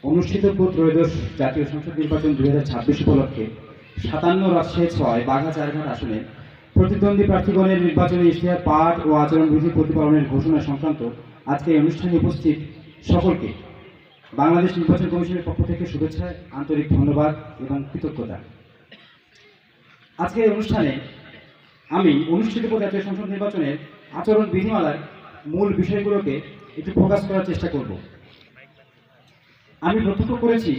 অনুষ্ঠিত ত্রয়োদশ জাতীয় সংসদ নির্বাচন 2026 উপলক্ষে 57 বাঘা-চারঘাট আসনে প্রতিদ্বন্দ্বী প্রার্থীগণের নির্বাচনী ইশতেহার পাঠ ও আচরণবিধি প্রতিপালনের ঘোষণা সংক্রান্ত আজকে এই অনুষ্ঠানে উপস্থিত সকলকে বাংলাদেশ নির্বাচন কমিশনের পক্ষ থেকে শুভেচ্ছা, আন্তরিক ধন্যবাদ এবং কৃতজ্ঞতা। আজকের এই অনুষ্ঠানে আমি অনুষ্ঠিত জাতীয় সংসদ নির্বাচনের আচরণ বিধিমালার মূল বিষয়গুলোকে একটু ফোকাস করার চেষ্টা করব। আমি প্রত্যক্ষ করেছি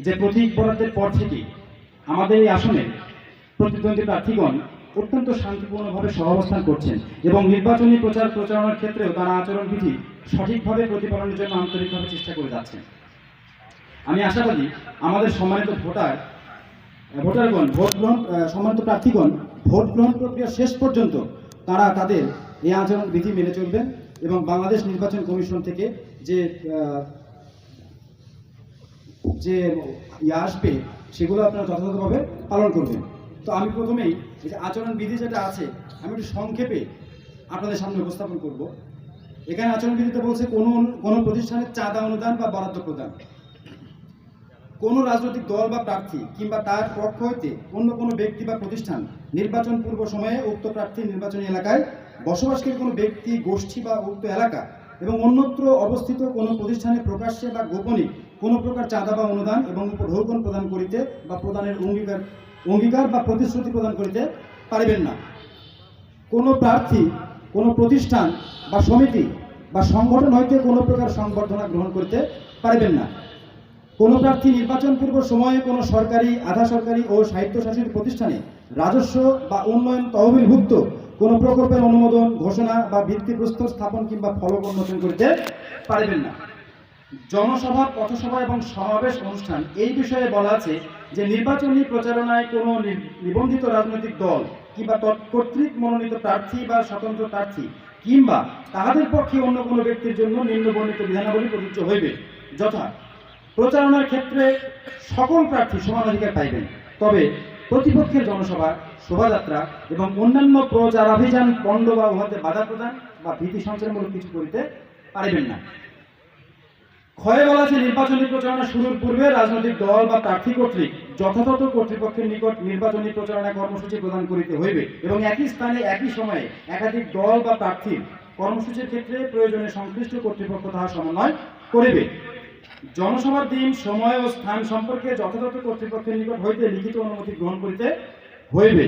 যে প্রতীক বরাদ্দের পর থেকে আমাদের এই আসনে প্রতিদ্বন্দ্বী প্রার্থীগণ অত্যন্ত শান্তিপূর্ণভাবে সহাবস্থান করছেন এবং নির্বাচনী প্রচারণার ক্ষেত্রেও তারা আচরণবিধি সঠিকভাবে প্রতিপালনের জন্য আন্তরিকভাবে চেষ্টা করে যাচ্ছেন। আমি আশাবাদী আমাদের সম্মানিত ভোটারগণ সম্মানিত প্রার্থীগণ ভোট গ্রহণ প্রক্রিয়া শেষ পর্যন্ত তারা তাদের এই আচরণবিধি মেনে চলবেন এবং বাংলাদেশ নির্বাচন কমিশন থেকে যে আসবে সেগুলো আপনারা যথাযথভাবে পালন করবেন। তো আমি প্রথমেই এই যে আচরণবিধি যেটা আছে আমি একটু সংক্ষেপে আপনাদের সামনে উপস্থাপন করব। এখানে আচরণবিধিতে বলছে কোনো প্রতিষ্ঠানের চাঁদা অনুদান বা বরাদ্দ প্রদান, কোনো রাজনৈতিক দল বা প্রার্থী কিংবা তার পক্ষ হইতে অন্য কোনো ব্যক্তি বা প্রতিষ্ঠান নির্বাচন পূর্ব সময়ে উক্ত প্রার্থীর নির্বাচনী এলাকায় বসবাসকারী কোনো ব্যক্তি, গোষ্ঠী বা উক্ত এলাকা এবং অন্যত্র অবস্থিত কোনো প্রতিষ্ঠানে প্রকাশ্যে বা গোপনে কোনো প্রকার চাঁদা বা অনুদান এবং উপঢৌকন প্রদান করিতে বা প্রদানের অঙ্গীকার বা প্রতিশ্রুতি প্রদান করিতে পারিবেন না। কোনো প্রার্থী কোনো প্রতিষ্ঠান বা সমিতি বা সংগঠন হইতে কোনো প্রকার সংবর্ধনা গ্রহণ করিতে পারিবেন না। কোনো প্রার্থী নির্বাচন পূর্ব সময়ে কোনো সরকারি, আধা সরকারি ও স্বায়ত্তশাসিত প্রতিষ্ঠানে রাজস্ব বা উন্নয়ন তহবিলভুক্ত কোনো প্রকল্পের অনুমোদন, ঘোষণা বা ভিত্তিপ্রস্তর স্থাপন কিংবা ফলক উন্মোচন করিতে পারিবেন না। জনসভা, পথসভা এবং সমাবেশ অনুষ্ঠান এই বিষয়ে বলা আছে যে নির্বাচনী প্রচারণায় কোনো নিবন্ধিত রাজনৈতিক দল কিংবা কর্তৃক মনোনীত প্রার্থী বা স্বতন্ত্র প্রার্থী কিংবা তাহাদের পক্ষে অন্য কোনো ব্যক্তির জন্য নিম্নবর্ণিত বিধানাবলী প্রযোজ্য হইবে, যথা প্রচারণার ক্ষেত্রে সকল প্রার্থী সমান অধিকার পাইবেন, তবে প্রতিপক্ষের জনসভা, শোভাযাত্রা এবং অন্যান্য প্রচারাভিযান পণ্ড বা উহাতে বাধা প্রদান বা ভীতি সঞ্চারমূলক কিছু করিতে পারিবেন না। ক্ষয়ে বলা আছে নির্বাচনী প্রচারণা শুরুর পূর্বে রাজনৈতিক দল বা প্রার্থী কর্তৃক যথাযথ কর্তৃপক্ষের নিকট নির্বাচনী প্রচারণা কর্মসূচি প্রদান করিতে হইবে এবং একই স্থানে একই সময়ে একাধিক দল বা প্রার্থীর কর্মসূচির ক্ষেত্রে প্রয়োজনে সংশ্লিষ্ট কর্তৃপক্ষ তাহা সমন্বয় করিবে। জনসভার দিন, সময় ও স্থান সম্পর্কে যথাযথ কর্তৃপক্ষের নিকট হইতে লিখিত অনুমতি গ্রহণ করিতে হইবে,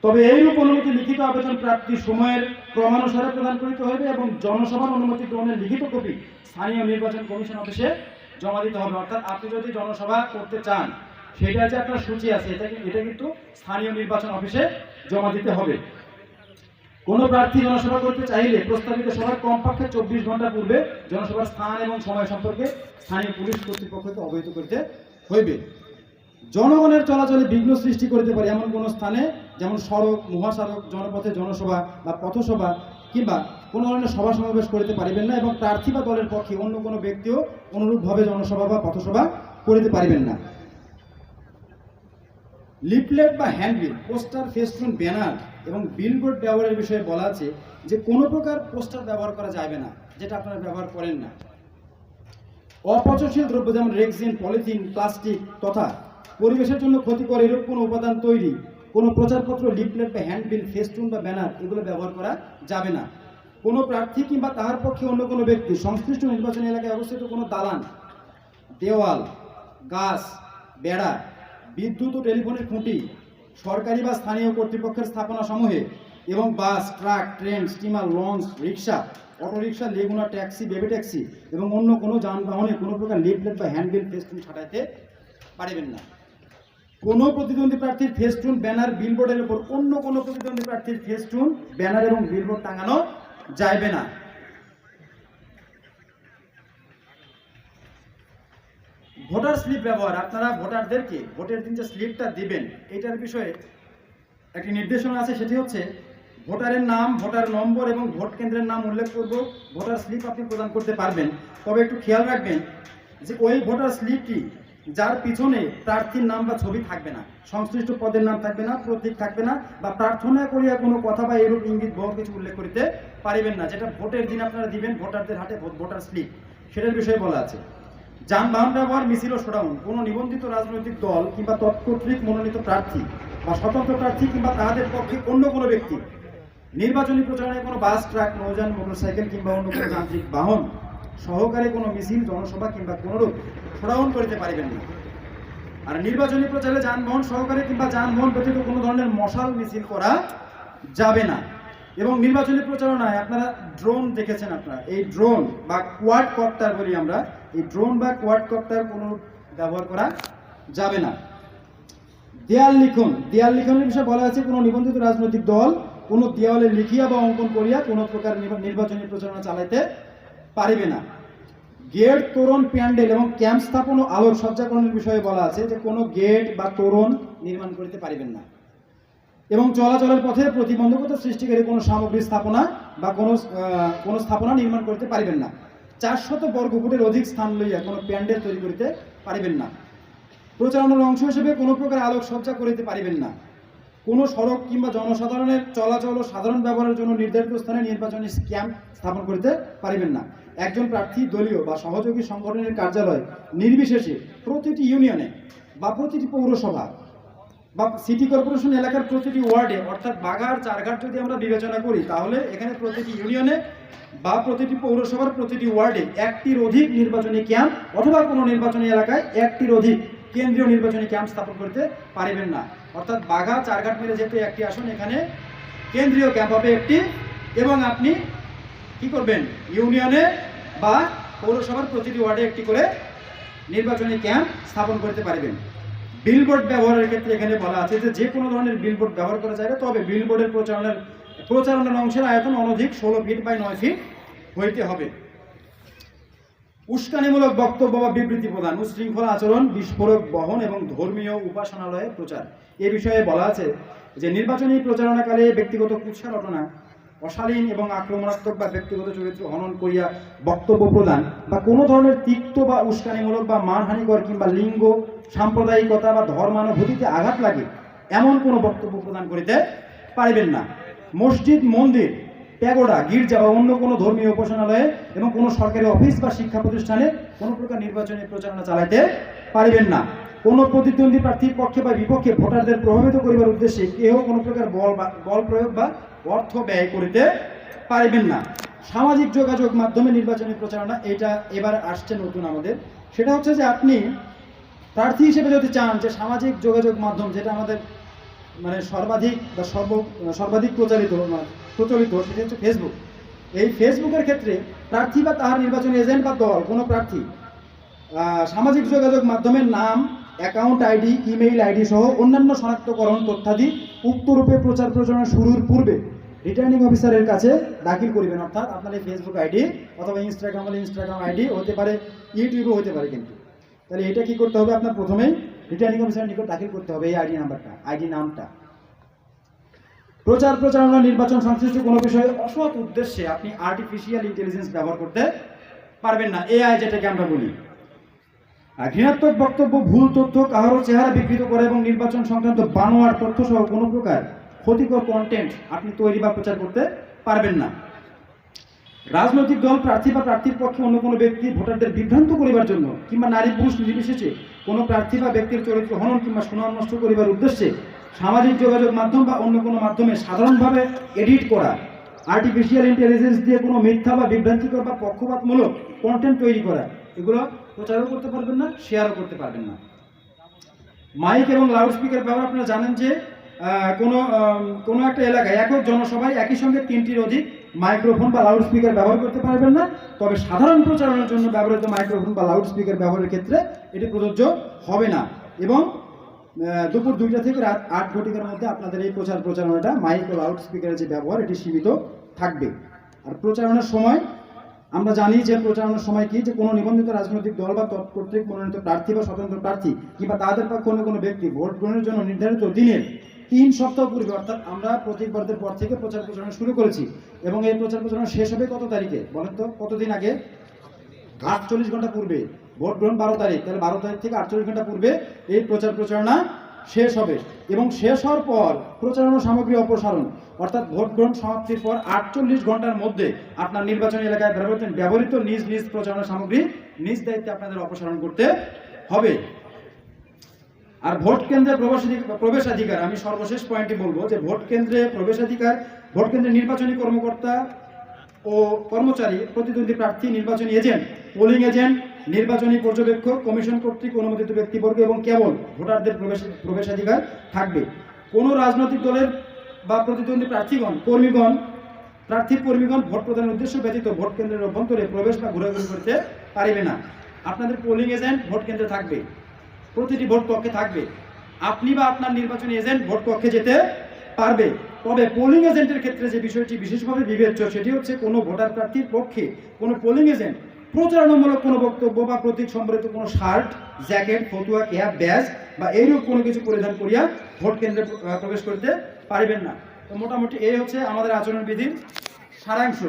তবে এইরূপ অনুমতি লিখিত আবেদন প্রাপ্তির সময়ের ক্রমানুসারে প্রদান করিতে হইবে এবং জনসভার অনুমতি গ্রহণের লিখিত কপি স্থানীয় নির্বাচন কমিশন অফিসে জমা দিতে হবে। অর্থাৎ আপনি যদি জনসভা করতে চান সেটা যে আপনার সূচি আছে এটা কিন্তু স্থানীয় নির্বাচন অফিসে জমা দিতে হবে। কোনো প্রার্থী জনসভা করতে চাইলে প্রস্তাবিত সভার কমপক্ষে 24 ঘন্টা পূর্বে জনসভার স্থান এবং সময় সম্পর্কে স্থানীয় পুলিশ কর্তৃপক্ষকে অবহিত করতে হইবে। জনগণের চলাচলে বিঘ্ন সৃষ্টি করতে পারে এমন কোনো স্থানে, যেমন সড়ক, মহাসড়ক, জনপথে জনসভা বা পথসভা কিংবা কোনো ধরনের সভা সমাবেশ করিতে পারিবেন না এবং প্রার্থী বা দলের পক্ষে অন্য কোনো ব্যক্তিও অনুরূপভাবে জনসভা বা পথসভা করিতে পারিবেন না। লিফলেট বা হ্যান্ডবিল, পোস্টার, ফেস্টুন, ব্যানার এবং বিলবোর্ড ব্যবহারের বিষয়ে বলা আছে যে কোনো প্রকার পোস্টার ব্যবহার করা যাবে না যেটা আপনারা ব্যবহার করেন না। অপচনশীল দ্রব্য যেমন রেক্সিন, পলিথিন, প্লাস্টিক তথা পরিবেশের জন্য ক্ষতিকর এরূপ কোনো উপাদান তৈরি কোনো প্রচারপত্র, লিফলেট বা হ্যান্ডবিল, ফেস্টুন বা ব্যানার এগুলো ব্যবহার করা যাবে না। কোনো প্রার্থী কিংবা তাহার পক্ষে অন্য কোনো ব্যক্তি সংশ্লিষ্ট নির্বাচনী এলাকায় অবস্থিত কোনো দালান, দেওয়াল, গাছ, বেড়া, বিদ্যুৎ ও টেলিফোনের খুঁটি, সরকারি বা স্থানীয় কর্তৃপক্ষের স্থাপনা সমূহে এবং বাস, ট্রাক, ট্রেন, স্টিমার, লঞ্চ, রিক্সা, অটোরিক্সা, লেগুনা, ট্যাক্সি, বেবি ট্যাক্সি এবং অন্য কোনো যানবাহনে কোনো প্রকার লিফলেট বা হ্যান্ডবিল, ফেস্টুন ছাড়াইতে পারিবেন না। কোনো প্রতিদ্বন্দ্বী প্রার্থীর ফেস্টুন, ব্যানার, বিলবোর্ডের উপর অন্য কোনো প্রতিদ্বন্দ্বী প্রার্থীর ফেস্টুন, ব্যানার এবং বিলবোর্ড টাঙানো যাইবে না। ভোটার স্লিপ ব্যবহার, আপনারা ভোটারদেরকে ভোটের দিন যে স্লিপটা দিবেন এটার বিষয়ে একটি নির্দেশনা আছে, সেটি হচ্ছে ভোটারের নাম, ভোটার নম্বর এবং ভোট কেন্দ্রের নাম উল্লেখ করব ভোটার স্লিপ আপনি প্রদান করতে পারবেন। তবে একটু খেয়াল রাখবেন যে ওই ভোটার স্লিপটি যার পিছনে প্রার্থীর নাম বা ছবি থাকবে না, সংশ্লিষ্ট পদের নাম থাকবে না, প্রতীক থাকবে না বা প্রার্থনা করিয়া কোনো কথা বা এরূপ ইঙ্গিত বহু কিছু উল্লেখ করিতে পারিবেন না, যেটা ভোটের দিন আপনারা দিবেন ভোটারদের হাতে ভোটার স্লিপ, সেটার বিষয়ে বলা আছে। যানবাহন ব্যবহার, মিছিল ও শোডাউন কোনো নিবন্ধিত রাজনৈতিক দল কিংবা তৎকর্তৃক মনোনীত প্রার্থী বা স্বতন্ত্র প্রার্থী কিংবা তাদের পক্ষে অন্য কোনো ব্যক্তি নির্বাচনী প্রচারণায় কোনো বাস, ট্রাক, নৌযান, মোটরসাইকেল কিংবা অন্য কোনো যান্ত্রিক বাহন সহকারে কোনো মিছিল, জনসভা কিংবা কোনোরূপ শোডাউন করিতে পারিবেন না। আর নির্বাচনী প্রচারে যানবাহন সহকারে কিংবা যানবাহন ব্যতীত কোনো ধরনের মশাল মিছিল করা যাবে না। এবং নির্বাচনী প্রচারণায় আপনারা ড্রোন দেখেছেন, আপনারা এই ড্রোন বা কোয়াড কপ্টার বলি আমরা, এই ড্রোন বা কোয়াড কপ্টার কোনো ব্যবহার করা যাবে না। দেয়াল লিখনের বিষয়ে বলা আছে কোনো নিবন্ধিত রাজনৈতিক দল কোনো দেয়ালে লিখিয়া বা অঙ্কন করিয়া কোনো প্রকার নির্বাচনী প্রচারণা চালাইতে পারিবে না। গেট, তোরণ, প্যান্ডেল এবং ক্যাম্প স্থাপন ও আলোক সজ্জাকরণের বিষয়ে বলা আছে যে কোনো গেট বা তোরণ নির্মাণ করিতে পারিবেন না। এবং চলাচলের পথে প্রতিবন্ধকতা সৃষ্টিকারী কোনো সামগ্রী স্থাপনা বা কোনো স্থাপনা নির্মাণ করতে পারিবেন না। 400 বর্গফুটের অধিক স্থান লইয়া কোনো প্যান্ডেল তৈরি করিতে পারিবেন না। প্রচারণার অংশ হিসেবে কোনো প্রকার আলোক সজ্জা করিতে পারিবেন না। কোনো সড়ক কিংবা জনসাধারণের চলাচল ও সাধারণ ব্যবহারের জন্য নির্ধারিত স্থানে নির্বাচনী ক্যাম্প স্থাপন করিতে পারিবেন না। একজন প্রার্থী দলীয় বা সহযোগী সংগঠনের কার্যালয় নির্বিশেষে প্রতিটি ইউনিয়নে বা প্রতিটি পৌরসভা বা সিটি কর্পোরেশন এলাকার প্রতিটি ওয়ার্ডে, অর্থাৎ বাগার চারঘাট যদি আমরা বিবেচনা করি তাহলে এখানে প্রতিটি ইউনিয়নে বা প্রতিটি পৌরসভার প্রতিটি ওয়ার্ডে একটির অধিক নির্বাচনী ক্যাম্প অথবা কোনো নির্বাচনী এলাকায় একটির অধিক কেন্দ্রীয় নির্বাচনী ক্যাম্প স্থাপন করতে পারিবেন না। অর্থাৎ বাঘা চারঘাট মিলে যেহেতু একটি আসন, এখানে কেন্দ্রীয় ক্যাম্প হবে একটি, এবং আপনি কি করবেন ইউনিয়নে বা পৌরসভার প্রতিটি ওয়ার্ডে একটি করে নির্বাচনী ক্যাম্প স্থাপন করতে পারবেন। বিলবোর্ড ব্যবহারের ক্ষেত্রে এখানে বলা আছে যে কোনো ধরনের বিলবোর্ড ব্যবহার করা যাবে, তবে বিলবোর্ডের প্রচারণার অংশের আয়তন অনধিক 16 ফিট বাই 9 ফিট হইতে হবে। উস্কানিমূলক বক্তব্য বা বিবৃতি প্রদান, উশৃঙ্খলা আচরণ, বিস্ফোরক বহন এবং ধর্মীয় উপাসনালয়ে প্রচার এ বিষয়ে বলা আছে যে নির্বাচনী প্রচারণাকালে ব্যক্তিগত কুৎসা রটনা, অশালীন এবং আক্রমণাত্মক বা ব্যক্তিগত চরিত্র হনন করিয়া বক্তব্য প্রদান বা কোনো ধরনের তিক্ত বা উস্কানিমূলক বা মানহানিকর কিংবা লিঙ্গ, সাম্প্রদায়িকতা বা ধর্মানুভূতিতে আঘাত লাগে এমন কোনো বক্তব্য প্রদান করিতে পারিবেন না। মসজিদ, মন্দির, প্যাগোডা, গির্জা বা অন্য কোনো ধর্মীয় উপাসনালয়ে এবং কোনো সরকারি অফিস বা শিক্ষা প্রতিষ্ঠানে কোনো প্রকার নির্বাচনী প্রচারণা চালাইতে পারিবেন না। কোনো প্রতিদ্বন্দ্বী প্রার্থীর পক্ষে বা বিপক্ষে ভোটারদের প্রভাবিত করিবার উদ্দেশ্যে কেউ কোনো প্রকার বল প্রয়োগ বা অর্থ ব্যয় করিতে পারিবেন না। সামাজিক যোগাযোগ মাধ্যমে নির্বাচনী প্রচারণা, এটা এবার আসছে নতুন আমাদের, সেটা হচ্ছে যে আপনি প্রার্থী হিসেবে যদি চান যে সামাজিক যোগাযোগ মাধ্যম যেটা আমাদের মানে সর্বাধিক বা সর্বাধিক প্রচলিত সেটা হচ্ছে ফেসবুক। এই ফেসবুকের ক্ষেত্রে প্রার্থী বা তাহার নির্বাচনী এজেন্ট বা দল কোনো প্রার্থী সামাজিক যোগাযোগ মাধ্যমের নাম, অ্যাকাউন্ট আইডি, ইমেইল আইডি সহ অন্যান্য শনাক্তকরণ তথ্যাদি উক্তরূপে প্রচার প্রচারণা শুরুর পূর্বে রিটার্নিং অফিসারের কাছে দাখিল করিবেন। অর্থাৎ আপনার এই ফেসবুক আইডি অথবা ইনস্টাগ্রাম আইডি হতে পারে, ইউটিউবও হতে পারে, কিন্তু তাহলে এটা কি করতে হবে, আপনার প্রথমেই রিটার্নিং অফিসারের নিকট দাখিল করতে হবে এই আইডি নামটা। প্রচারণা নির্বাচন সংশ্লিষ্ট কোনো বিষয়ে অসৎ উদ্দেশ্যে আপনি আর্টিফিশিয়াল ইন্টেলিজেন্স ব্যবহার করতে পারবেন না, এআই যেটাকে আমরা বলি। ঘৃণাত্মক বক্তব্য, ভুল তথ্য, কাহারো চেহারা বিকৃত করা এবং নির্বাচন সংক্রান্ত বানোয়ার তথ্য সহ কোনো প্রকার ক্ষতিকর কন্টেন্ট আপনি তৈরি বা প্রচার করতে পারবেন না। রাজনৈতিক দল প্রার্থী বা প্রার্থীর পক্ষে অন্য কোনো ব্যক্তি ভোটারদের বিভ্রান্ত করিবার জন্য কিংবা নারী পুরুষ নির্বিশেষে কোনো প্রার্থী বা ব্যক্তির চরিত্র হনন কিংবা সুনাম নষ্ট করিবার উদ্দেশ্যে সামাজিক যোগাযোগ মাধ্যম বা অন্য কোনো মাধ্যমে সাধারণভাবে এডিট করা, আর্টিফিশিয়াল ইন্টেলিজেন্স দিয়ে কোনো মিথ্যা বা বিভ্রান্তিকর বা পক্ষপাতমূলক কন্টেন্ট তৈরি করা, এগুলো প্রচারও করতে পারবেন না, শেয়ারও করতে পারবেন না। মাইক এবং লাউড স্পিকার ব্যবহার, আপনারা জানেন যে কোনো একটা এলাকায় একক জনসভায় একই সঙ্গে 3টির অধিক মাইক্রোফোন বা লাউড স্পিকার ব্যবহার করতে পারবেন না। তবে সাধারণ প্রচারণার জন্য ব্যবহৃত মাইক্রোফোন বা লাউড স্পিকার ব্যবহারের ক্ষেত্রে এটি প্রযোজ্য হবে না। এবং দুপুর 2টা থেকে রাত 8 ঘটিকার মধ্যে আপনাদের এই প্রচারণাটা মাইক ও লাউড স্পিকারের যে ব্যবহার এটি সীমিত থাকবে। আর প্রচারণার সময় আমরা জানি যে প্রচারণার সময় কি, যে কোনো নিবন্ধিত রাজনৈতিক দল বা তৎকর্তৃক মনোনীত প্রার্থী বা স্বতন্ত্র প্রার্থী কিংবা তাদের পক্ষে অন্য কোনো ব্যক্তি ভোট গ্রহণের জন্য নির্ধারিত দিনের 3 সপ্তাহ পূর্বে, অর্থাৎ আমরা প্রতীকবর্ধের পর থেকে প্রচারণা শুরু করেছি এবং এই প্রচারণা শেষ হবে কত তারিখে বলেন তো, কতদিন আগে? 48 ঘন্টা পূর্বে। ভোট গ্রহণ 12 তারিখ, তাহলে 12 তারিখ থেকে 48 ঘন্টা পূর্বে এই প্রচারণা শেষ হবে এবং শেষ হওয়ার পর প্রচারণা সামগ্রী অপসারণ, অর্থাৎ ভোট গ্রহণ সমাপ্তির পর 48 ঘন্টার মধ্যে আপনার নির্বাচনী এলাকায় ব্যবহৃত নিজ নিজ প্রচারণা সামগ্রী নিজ দায়িত্বে আপনাদের অপসারণ করতে হবে। আর ভোট কেন্দ্রে প্রবেশাধিকার, আমি সর্বশেষ পয়েন্টে বলবো যে ভোট কেন্দ্রে প্রবেশাধিকার, ভোট কেন্দ্রে নির্বাচনী কর্মকর্তা ও কর্মচারী, প্রতিদ্বন্দ্বী প্রার্থী, নির্বাচনী এজেন্ট, পোলিং এজেন্ট, নির্বাচনী পর্যবেক্ষক, কমিশন কর্তৃক অনুমোদিত ব্যক্তিবর্গ এবং কেবল ভোটারদের প্রবেশাধিকার থাকবে। কোনো রাজনৈতিক দলের বা প্রতিদ্বন্দ্বী প্রার্থীর কর্মীগণ ভোট প্রদানের উদ্দেশ্য ব্যতীত ভোট কেন্দ্রের অভ্যন্তরে প্রবেশ বা ঘোরাঘুরি করতে পারবে না। আপনাদের পোলিং এজেন্ট ভোট কেন্দ্রে থাকবে, প্রতিটি ভোট কক্ষে থাকবে, আপনি বা আপনার নির্বাচনী এজেন্ট ভোট কক্ষে যেতে পারবে। তবে পোলিং এজেন্টের ক্ষেত্রে যে বিষয়টি বিশেষভাবে বিবেচ্য সেটি হচ্ছে কোনো ভোটার প্রার্থীর পক্ষে কোনো পোলিং এজেন্ট প্রচারণামূলক কোনো বক্তব্য বা প্রতীক সম্বলিত কোনো শার্ট, জ্যাকেট, ফতুয়া, ক্যাপ, ব্যাজ বা এইরূপ কোনো কিছু পরিধান করিয়া ভোট কেন্দ্রে প্রবেশ করতে পারবেন না। তো মোটামুটি এই হচ্ছে আমাদের আচরণবিধির সারাংশ।